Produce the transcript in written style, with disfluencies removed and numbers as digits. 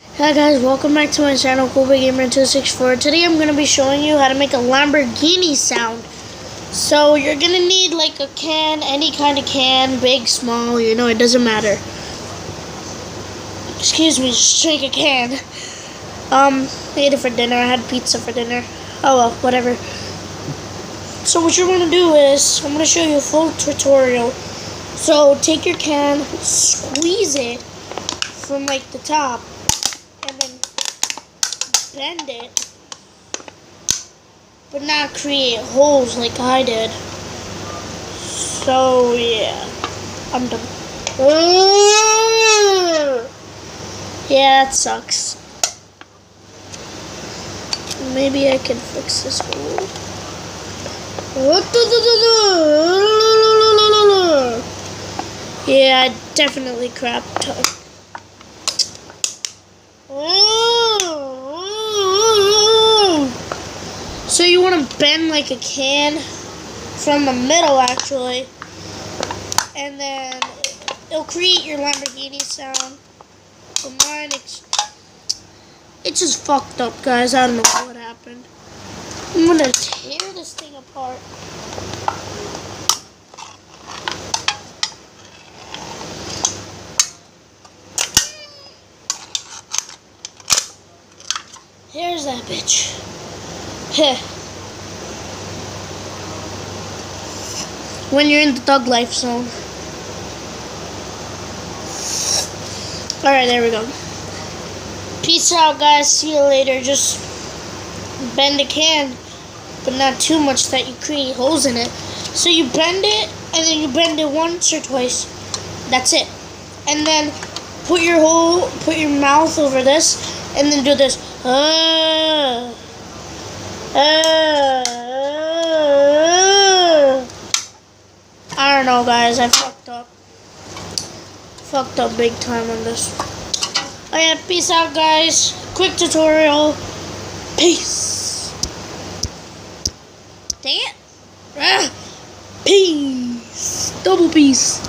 Hi guys, welcome back to my channel, CoolBigGamer264. Today I'm going to be showing you how to make a Lamborghini sound. So you're going to need like a can, any kind of can, big, small, it doesn't matter. Excuse me, just take a can. I ate it for dinner, I had pizza for dinner. Oh well, whatever. So what you're going to do is, I'm going to show you a full tutorial. So take your can, squeeze it from like the top, and then bend it, but not create holes like I did. So yeah, I'm done. Yeah, that sucks. Maybe I can fix this hole. Yeah, I definitely crapped up. So you want to bend like a can from the middle actually, and then it'll create your Lamborghini sound. But mine, it's just fucked up, guys. I don't know what happened. I'm gonna tear this thing apart. Here's that bitch. Heh. When you're in the thug life zone. Alright, there we go. Peace out, guys. See you later. Just bend a can, but not too much that you create holes in it. So you bend it, and then you bend it once or twice. That's it. And then put your mouth over this, and then do this. I don't know, guys. I fucked up. Fucked up big time on this. Oh yeah, peace out, guys. Quick tutorial. Peace. Dang it. Peace. Double peace.